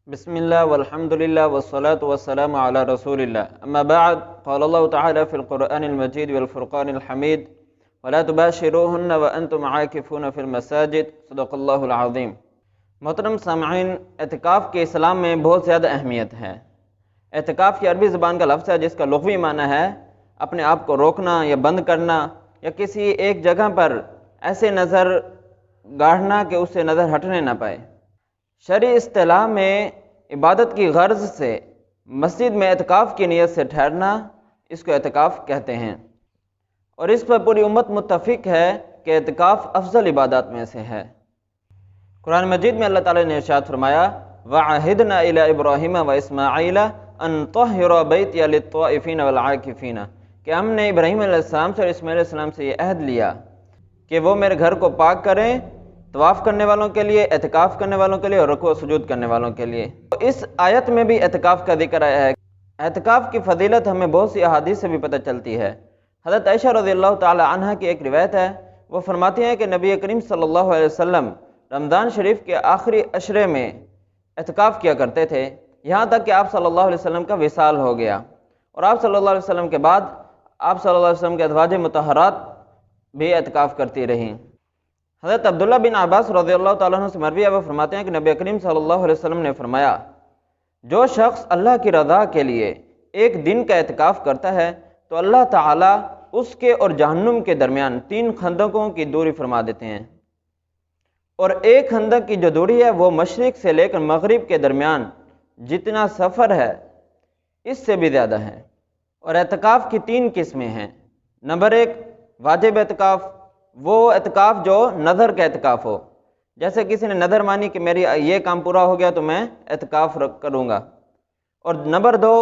بسم الله والحمد لله والصلاة والسلام على رسول الله أما بعد قال الله تعالى في القرآن المجيد والفرقان الحميد ولا تباشروهن وأنتم عاكفون في المساجد صدق اللہ العظیم۔ محترم سامعین، اعتکاف کے اسلام میں بہت زیادہ اہمیت ہے۔ اعتکاف کی عربی زبان کا لفظ ہے جس کا لغوی معنی ہے اپنے آپ کو روکنا یا بند کرنا یا کسی ایک جگہ پر ایسے نظر گاڑنا کہ اس سے نظر ہٹنے نہ پائے۔ شرعی اصطلاح میں عبادت کی غرض سے مسجد میں اعتکاف کی نیت سے ٹھہرنا اس کو اعتکاف کہتے ہیں، اور اس پر پوری امت متفق ہے کہ اعتکاف افضل عبادات میں سے ہے۔ قرآن مجید میں اللہ تعالیٰ نے ارشاد فرمایا وَعَهِدْنَا إِلَىٰ إِبْرَاهِيمَ وَإِسْمَاعِيلَ أَن طَهِّرَ بَيْتِيَ لِلطَّائِفِينَ وَالْعَاكِفِينَ کہ ہم نے ابراہیم علیہ السلام سے اور اسماعیل علیہ السلام سے یہ عہد لیا کہ وہ میرے گھر کو پاک کریں، طواف کرنے والوں کے لیے، اعتکاف کرنے والوں کے لیے اور رکوع و سجود کرنے والوں کے لیے۔ اس آیت میں بھی اعتکاف کا ذکر آیا ہے۔ اعتکاف کی فضیلت ہمیں بہت سی احادیث سے بھی پتہ چلتی ہے۔ حضرت عائشہ رضی اللہ تعالی عنہ کی ایک روایت ہے، وہ فرماتی ہیں کہ نبی کریم صلی اللہ علیہ وسلم رمضان شریف کے آخری عشرے میں اعتکاف کیا کرتے تھے، یہاں تک کہ آپ صلی اللہ علیہ وسلم کا وصال ہو گیا، اور آپ صلی اللہ علیہ وسلم کے بعد آپ صلی اللہ علیہ وسلم کے ازواج مطہرات بھی اعتکاف کرتی رہیں۔ حضرت عبداللہ بن عباس رضی اللہ تعالیٰ عنہ سے مروی ہے، وہ فرماتے ہیں کہ نبی کریم صلی اللہ علیہ وسلم نے فرمایا جو شخص اللہ کی رضا کے لیے ایک دن کا اعتکاف کرتا ہے تو اللہ تعالیٰ اس کے اور جہنم کے درمیان 3 خندقوں کی دوری فرما دیتے ہیں، اور ایک خندق کی جو دوری ہے وہ مشرق سے لے کر مغرب کے درمیان جتنا سفر ہے اس سے بھی زیادہ ہے۔ اور اعتکاف کی 3 قسمیں ہیں۔ نمبر 1 واجب اعتکاف، وہ اعتکاف جو نظر کا اعتکاف ہو، جیسے کسی نے نظر مانی کہ میری یہ کام پورا ہو گیا تو میں اعتکاف کروں گا۔ اور نمبر 2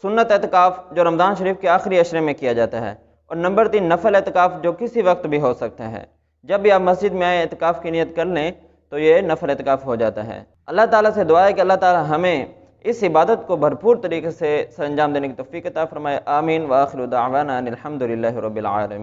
سنت اعتکاف جو رمضان شریف کے آخری عشرے میں کیا جاتا ہے۔ اور نمبر 3 نفل اعتکاف جو کسی وقت بھی ہو سکتا ہے، جب بھی آپ مسجد میں آئے اعتکاف کی نیت کر لیں تو یہ نفل اعتکاف ہو جاتا ہے۔ اللہ تعالیٰ سے دعا ہے کہ اللہ تعالیٰ ہمیں اس عبادت کو بھرپور طریقے سے سر انجام دینے کی توفیق عطا فرمائے۔ آمین۔ وآخر دعوانا ان الحمد للہ رب العالمین۔